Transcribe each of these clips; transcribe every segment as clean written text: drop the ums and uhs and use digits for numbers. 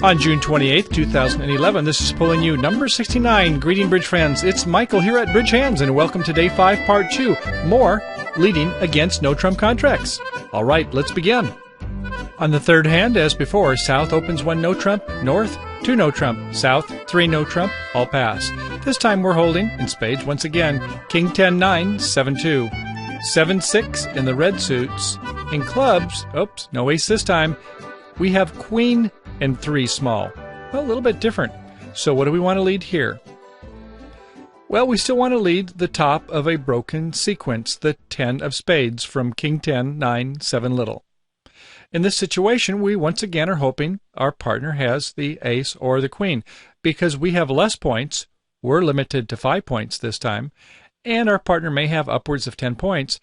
On June 28th, 2011, this is Pulling You, number 69. Greeting, Bridge fans. It's Michael here at Bridge Hands, and welcome to Day 5, Part 2. More leading against no-trump contracts. All right, let's begin. On the third hand, as before, South opens 1 no-trump, North 2 no-trump, South 3 no-trump, all pass. This time we're holding, in spades once again, King 10-9, 7-2. 7-6 in the red suits. In clubs, oops, no ace this time, we have Queen and 3 small. Well, a little bit different. So what do we want to lead here? Well, we still want to lead the top of a broken sequence, the 10 of spades from King 10, 9, 7 little. In this situation, we once again are hoping our partner has the ace or the queen. Because we have less points, we're limited to 5 points this time, and our partner may have upwards of 10 points.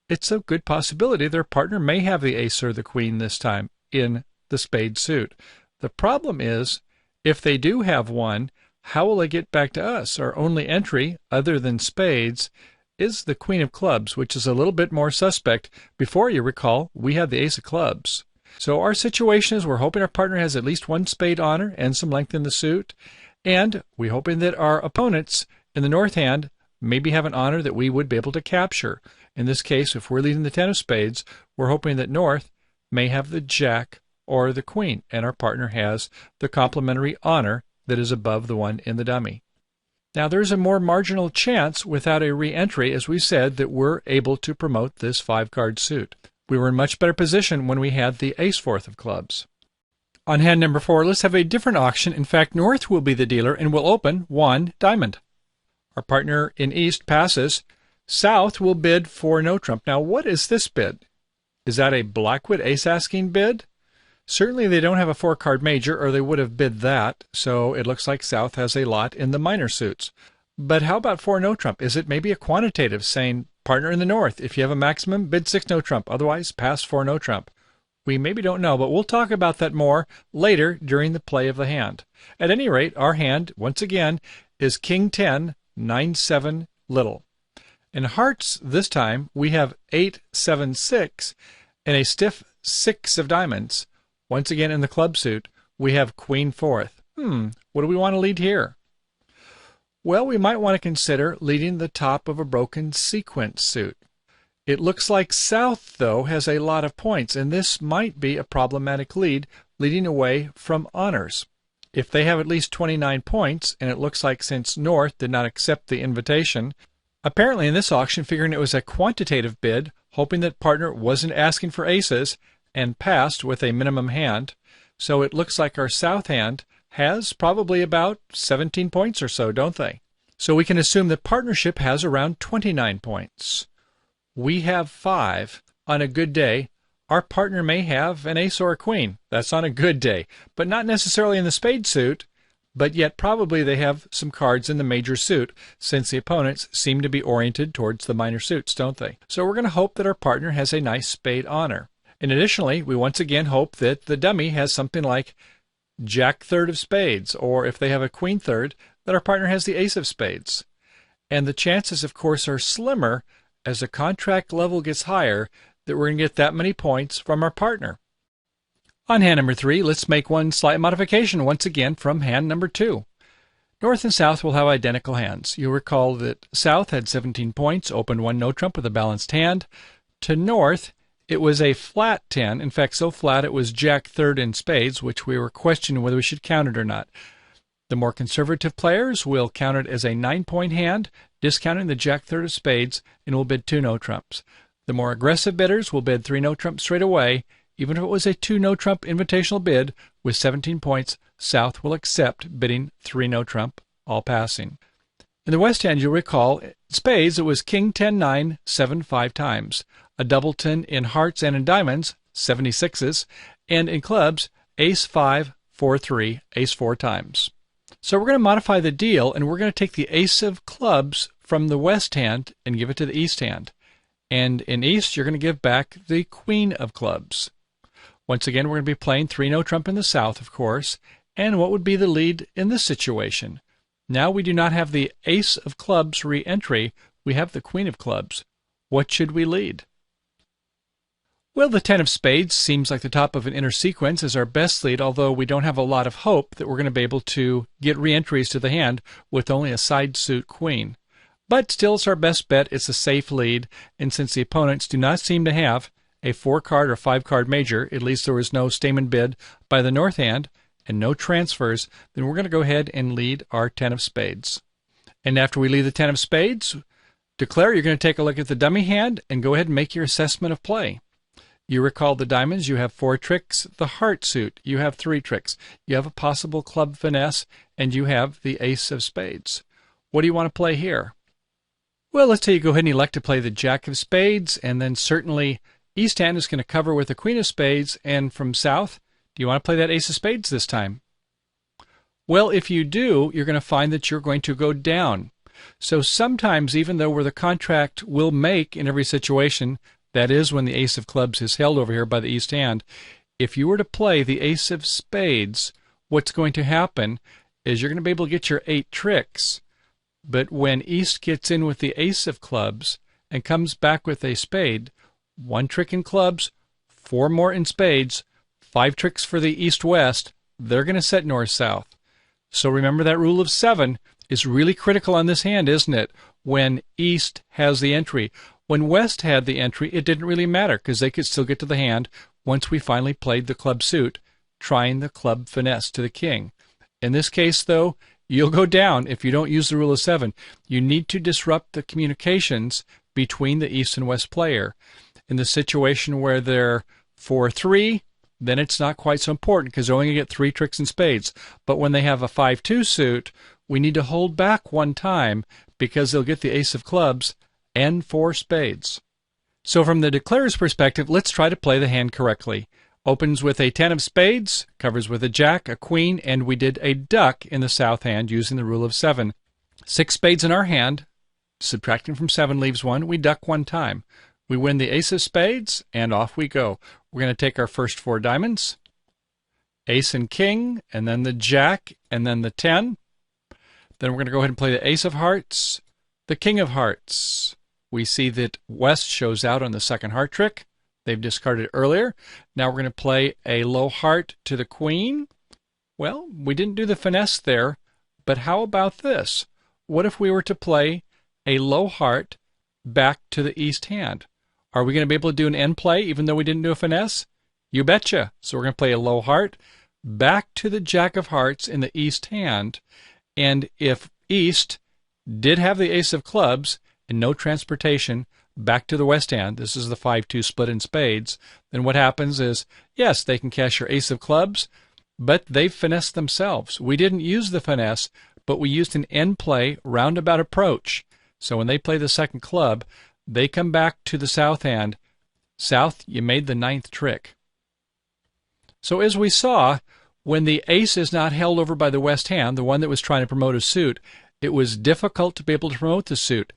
It's a good possibility their partner may have the ace or the queen this time in the spade suit. The problem is, if they do have one, how will they get back to us? Our only entry, other than spades, is the queen of clubs, which is a little bit more suspect. Before, you recall, we had the ace of clubs. So our situation is we're hoping our partner has at least 1 spade honor and some length in the suit, and we're hoping that our opponents in the north hand maybe have an honor that we would be able to capture. In this case, if we're leading the 10 of spades, we're hoping that north may have the jack or the queen, and our partner has the complementary honor that is above the one in the dummy. Now, there's a more marginal chance without a re-entry, as we said, that we're able to promote this 5-card suit. We were in much better position when we had the ace-4 of clubs. On hand number 4, let's have a different auction. In fact, north will be the dealer and will open 1 diamond. Our partner in east passes. South will bid for no trump. Now, what is this bid? Is that a Blackwood ace-asking bid? Certainly they don't have a 4-card major, or they would have bid that, so it looks like South has a lot in the minor suits. But how about 4 no-trump? Is it maybe a quantitative, saying, partner in the north, if you have a maximum, bid 6 no-trump, otherwise pass 4 no-trump? We maybe don't know, but we'll talk about that more later during the play of the hand. At any rate, our hand, once again, is King 10, 9, 7 little. In hearts this time, we have 8, 7, 6, and a stiff 6 of diamonds. Once again, in the club suit, we have Queen 4th. What do we want to lead here? Well, we might want to consider leading the top of a broken sequence suit. It looks like South, though, has a lot of points, and this might be a problematic lead, leading away from honors. If they have at least 29 points, and it looks like since North did not accept the invitation, apparently in this auction, figuring it was a quantitative bid, hoping that partner wasn't asking for aces, and passed with a minimum hand, so it looks like our South hand has probably about 17 points or so, don't they? So we can assume that partnership has around 29 points. We have 5. On a good day, our partner may have an ace or a queen. That's on a good day, but not necessarily in the spade suit, but yet probably they have some cards in the major suit, since the opponents seem to be oriented towards the minor suits, don't they? So we're going to hope that our partner has a nice spade honor. And additionally, we once again hope that the dummy has something like Jack 3rd of spades, or if they have a Queen 3rd, that our partner has the ace of spades. And the chances, of course, are slimmer as the contract level gets higher that we're going to get that many points from our partner. On hand number 3, let's make one slight modification once again from hand number 2. North and South will have identical hands. You'll recall that South had 17 points, opened 1 no-trump with a balanced hand. To North, it was a flat 10, in fact so flat it was Jack 3rd in spades, which we were questioning whether we should count it or not. The more conservative players will count it as a 9-point hand, discounting the Jack 3rd of spades, and will bid 2 no-trumps. The more aggressive bidders will bid 3 no-trumps straight away. Even if it was a 2 no-trump invitational bid with 17 points, South will accept bidding 3 no-trump, all passing. In the West Hand, you'll recall, spades, it was King 10, 9, 7, 5 times. A doubleton in hearts and in diamonds, 76s, and in clubs, ace 5, 4, 3, ace 4 times. So we're going to modify the deal, and we're going to take the ace of clubs from the West Hand and give it to the East Hand. And in East, you're going to give back the Queen of clubs. Once again, we're going to be playing 3 no-trump in the South, of course. And what would be the lead in this situation? Now we do not have the ace of clubs re-entry. We have the Queen of clubs. What should we lead? Well, the 10 of spades seems like the top of an inner sequence is our best lead, although we don't have a lot of hope that we're going to be able to get re-entries to the hand with only a side suit queen. But still, it's our best bet. It's a safe lead, and since the opponents do not seem to have a 4-card or 5-card major, at least there was no stamen bid by the north hand and no transfers, then we're going to go ahead and lead our 10 of spades. And after we lead the 10 of spades, declare you're going to take a look at the dummy hand and go ahead and make your assessment of play. You recall the diamonds, you have 4 tricks. The heart suit, you have 3 tricks. You have a possible club finesse, and you have the ace of spades. What do you want to play here? Well, let's say you go ahead and elect to play the jack of spades, and then certainly east hand is going to cover with the queen of spades, and from south, do you want to play that ace of spades this time? Well, if you do, you're going to find that you're going to go down. So sometimes, even though we're the contract will make in every situation, that is when the ace of clubs is held over here by the east hand, if you were to play the ace of spades, what's going to happen is you're going to be able to get your 8 tricks. But when east gets in with the ace of clubs and comes back with a spade, 1 trick in clubs, 4 more in spades, 5 tricks for the east-west, they're going to set north-south. So remember that rule of 7 is really critical on this hand, isn't it? When east has the entry. When west had the entry, it didn't really matter because they could still get to the hand once we finally played the club suit, trying the club finesse to the king. In this case, though, you'll go down if you don't use the rule of 7. You need to disrupt the communications between the east and west player. In the situation where they're 4-3, then it's not quite so important because they're only going to get 3 tricks in spades. But when they have a 5-2 suit, we need to hold back 1 time because they'll get the ace of clubs and 4 spades. So from the declarer's perspective, let's try to play the hand correctly. Opens with a 10 of spades, covers with a jack, a queen, and we did a duck in the south hand using the rule of 7. 6 spades in our hand, subtracting from 7 leaves 1, we duck 1 time. We win the ace of spades, and off we go. We're going to take our first 4 diamonds, ace and king, and then the jack, and then the 10. Then we're going to go ahead and play the ace of hearts, the king of hearts. We see that west shows out on the second heart trick. They've discarded earlier. Now we're going to play a low heart to the queen. Well, we didn't do the finesse there, but how about this? What if we were to play a low heart back to the east hand? Are we going to be able to do an end play even though we didn't do a finesse? You betcha. So we're going to play a low heart back to the jack of hearts in the east hand. And if east did have the ace of clubs and no transportation back to the west hand, this is the 5-2 split in spades, then what happens is, yes, they can cash your ace of clubs, but they've finessed themselves. We didn't use the finesse, but we used an end play roundabout approach. So when they play the second club, they come back to the south hand. South, you made the 9th trick. So as we saw, when the ace is not held over by the west hand, the one that was trying to promote a suit, it was difficult to be able to promote the suit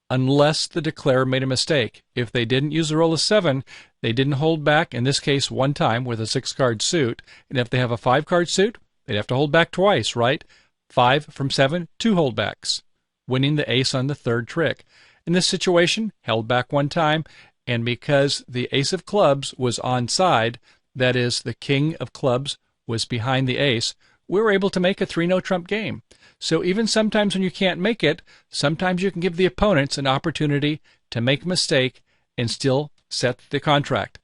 unless the declarer made a mistake. If they didn't use the roll of 7, they didn't hold back, in this case 1 time with a 6-card suit. And if they have a 5-card suit, they'd have to hold back twice, right? 5 from 7, 2 holdbacks, winning the ace on the 3rd trick. In this situation, held back 1 time, and because the ace of clubs was onside, that is, the king of clubs was behind the ace, we were able to make a 3-no trump game. So even sometimes when you can't make it, sometimes you can give the opponents an opportunity to make a mistake and still set the contract.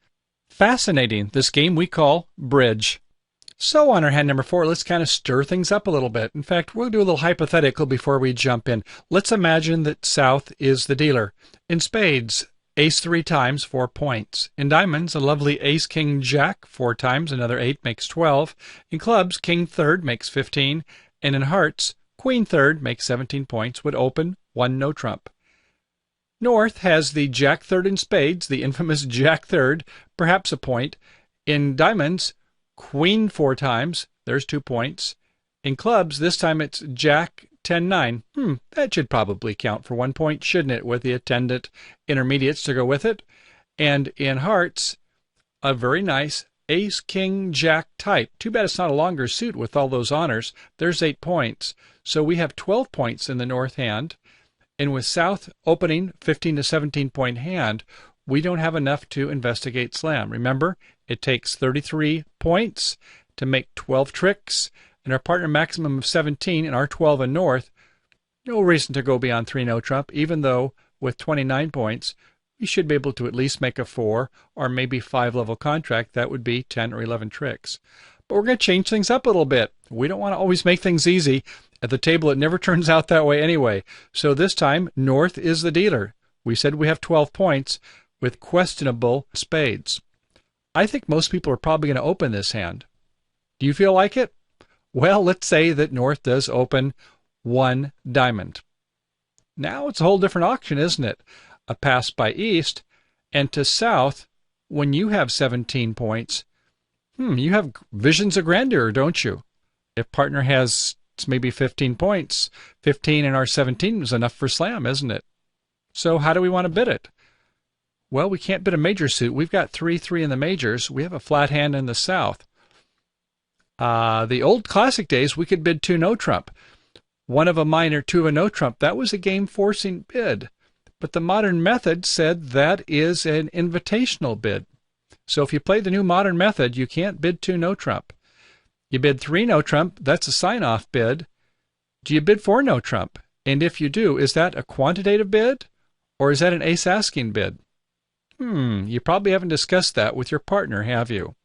Fascinating, this game we call bridge. So on our hand number 4, let's kind of stir things up a little bit. In fact, we'll do a little hypothetical before we jump in. Let's imagine that south is the dealer. In spades, ace 3 times, 4 points. In diamonds, a lovely ace, king, jack, 4 times, another 8 makes 12. In clubs, king 3rd makes 15. And in hearts, queen 3rd makes 17 points, would open 1 no trump. North has the jack 3rd in spades, the infamous jack 3rd, perhaps a point. In diamonds, queen 4 times, there's 2 points. In clubs, this time it's jack 10-9. That should probably count for 1 point, shouldn't it, with the attendant intermediates to go with it. And in hearts, a very nice ace, king, jack type. Too bad it's not a longer suit with all those honors. There's 8 points. So we have 12 points in the north hand. And with south opening 15 to 17 point hand, we don't have enough to investigate slam. Remember, it takes 33 points to make 12 tricks, and our partner maximum of 17 and our 12 in North. No reason to go beyond 3 no trump, even though with 29 points, we should be able to at least make a 4 or maybe 5 level contract. That would be 10 or 11 tricks. But we're going to change things up a little bit. We don't want to always make things easy. At the table, it never turns out that way anyway. So this time, North is the dealer. We said we have 12 points with questionable spades. I think most people are probably going to open this hand. Do you feel like it? Well, let's say that North does open 1 diamond. Now it's a whole different auction, isn't it? A pass by East, and to South, when you have 17 points, you have visions of grandeur, don't you? If partner has maybe 15 points, 15 and our 17 is enough for slam, isn't it? So how do we want to bid it? Well, we can't bid a major suit. We've got 3-3 in the majors. We have a flat hand in the South. The old classic days, we could bid 2 no trump. 1 of a minor, 2 of a no trump. That was a game-forcing bid. But the modern method said that is an invitational bid. So if you play the new modern method, you can't bid 2 no trump. You bid 3 no trump, that's a sign-off bid. Do you bid 4 no trump? And if you do, is that a quantitative bid? Or is that an ace-asking bid? You probably haven't discussed that with your partner, have you?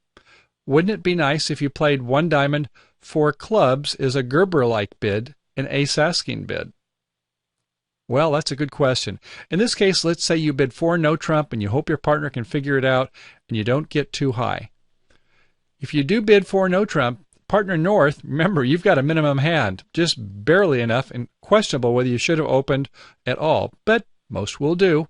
Wouldn't it be nice if you played 1 diamond, 4 clubs is a Gerber-like bid, an ace-asking bid? Well, that's a good question. In this case, let's say you bid 4 no trump and you hope your partner can figure it out and you don't get too high. If you do bid 4 no trump, partner North, remember, you've got a minimum hand, just barely enough, and questionable whether you should have opened at all, but most will do.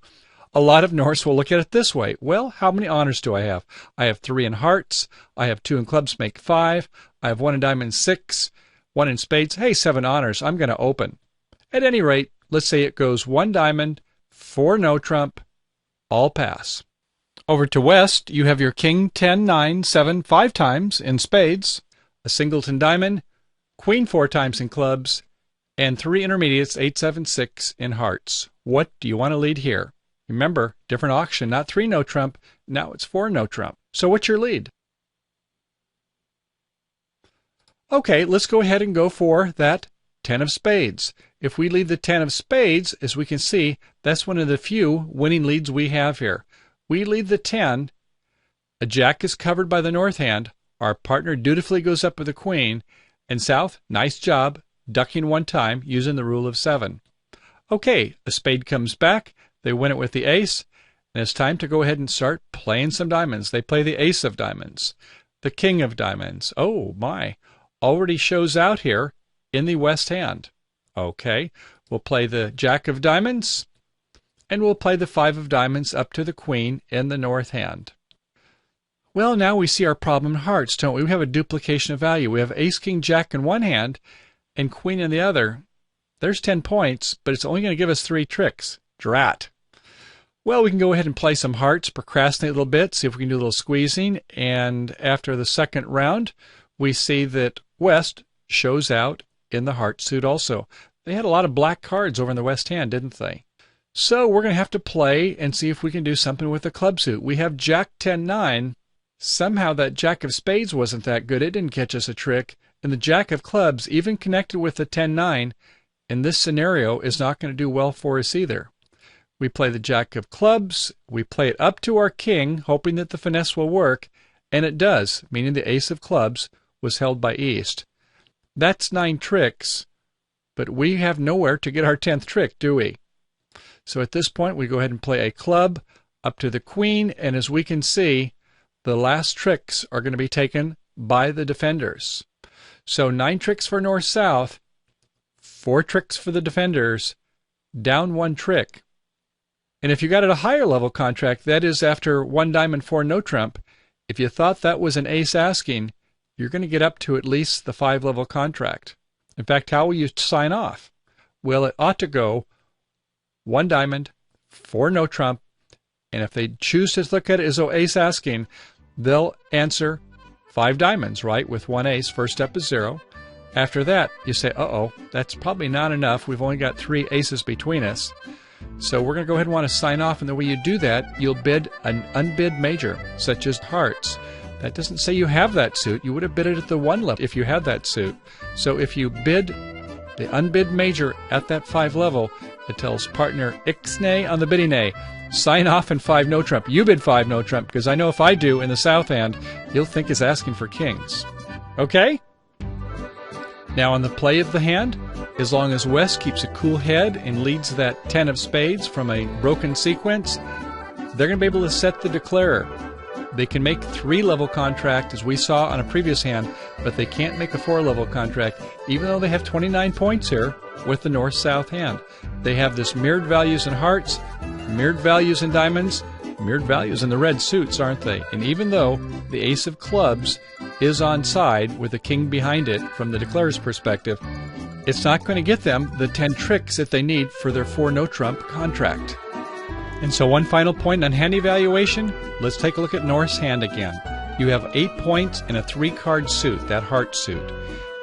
A lot of Norths will look at it this way. Well, how many honors do I have? I have 3 in hearts. I have 2 in clubs, make 5. I have 1 in diamonds, 6. 1 in spades. Hey, 7 honors. I'm going to open. At any rate, let's say it goes 1 diamond, 4 no trump, all pass. Over to West, you have your king, 10, 9, 7, 5 times in spades, a singleton diamond, queen 4 times in clubs, and 3 intermediates, 8, 7, 6 in hearts. What do you want to lead here? Remember, different auction, not 3 no trump, now it's 4 no trump. So what's your lead? Okay, let's go ahead and go for that 10 of spades. If we lead the 10 of spades, as we can see, that's one of the few winning leads we have here. We lead the 10, a jack is covered by the North hand, our partner dutifully goes up with a queen, and South, nice job, ducking 1 time using the rule of 7. Okay, a spade comes back, they win it with the ace, and it's time to go ahead and start playing some diamonds. They play the ace of diamonds, the king of diamonds. Oh my, already shows out here in the West hand. Okay, we'll play the jack of diamonds, and we'll play the 5 of diamonds up to the queen in the North hand. Well, now we see our problem in hearts, don't we? We have a duplication of value. We have ace, king, jack in one hand and queen in the other. There's 10 points, but it's only going to give us 3 tricks. Drat. Well, we can go ahead and play some hearts, procrastinate a little bit, see if we can do a little squeezing, and after the second round, we see that West shows out in the heart suit also. They had a lot of black cards over in the West hand, didn't they? So we're going to have to play and see if we can do something with the club suit. We have jack 10-9. Somehow that jack of spades wasn't that good. It didn't catch us a trick. And the jack of clubs, even connected with the 10-9, in this scenario is not going to do well for us either. We play the jack of clubs. We play it up to our king, hoping that the finesse will work. And it does, meaning the ace of clubs was held by East. That's 9 tricks, but we have nowhere to get our 10th trick, do we? So at this point, we go ahead and play a club up to the queen, and as we can see, the last tricks are going to be taken by the defenders. So 9 tricks for North-South, 4 tricks for the defenders, down 1 trick. And if you got at a higher level contract, that is after 1 diamond, 4 no trump, if you thought that was an ace asking, you're going to get up to at least the 5 level contract. In fact, how will you sign off? Well, it ought to go 1 diamond, 4 no trump, and if they choose to look at it as though ace asking, they'll answer 5 diamonds, right, with 1 ace. First step is 0. After that, you say, uh-oh, that's probably not enough. We've only got 3 aces between us. So we're going to go ahead and want to sign off, and the way you do that, you'll bid an unbid major, such as hearts. That doesn't say you have that suit. You would have bid it at the 1 level if you had that suit. So if you bid the unbid major at that 5 level, it tells partner Ixnay on the bidding A, sign off and 5 no trump. You bid 5 no trump, because I know if I do in the south hand, you'll think it's asking for kings. Okay? Now on the play of the hand, as long as West keeps a cool head and leads that 10 of spades from a broken sequence, they're going to be able to set the declarer. They can make 3-level contract, as we saw on a previous hand, but they can't make a 4-level contract, even though they have 29 points here with the north-south hand. They have this mirrored values in hearts, mirrored values in diamonds, mirrored values in the red suits, aren't they? And even though the ace of clubs is on side with the king behind it from the declarer's perspective, it's not going to get them the 10 tricks that they need for their 4 no trump contract. And so one final point on hand evaluation, let's take a look at North's hand again. You have 8 points in a 3-card suit, that heart suit.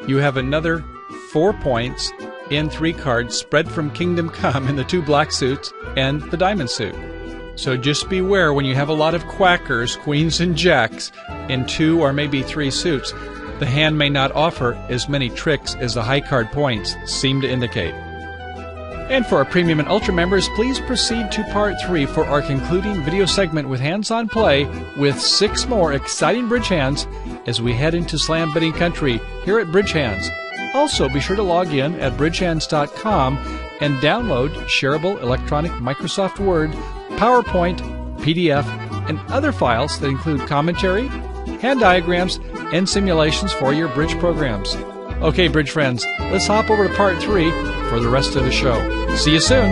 You have another 4 points in 3 cards spread from Kingdom Come in the 2 black suits and the diamond suit. So just beware when you have a lot of quackers, queens and jacks, in 2 or maybe 3 suits, the hand may not offer as many tricks as the high card points seem to indicate. And for our Premium and Ultra members, please proceed to Part 3 for our concluding video segment with hands-on play with 6 more exciting bridge hands as we head into slam bidding country here at Bridge Hands. Also, be sure to log in at bridgehands.com and download shareable electronic Microsoft Word, PowerPoint, PDF, and other files that include commentary, hand diagrams, and simulations for your bridge programs. Okay, bridge friends, let's hop over to Part 3 for the rest of the show. See you soon!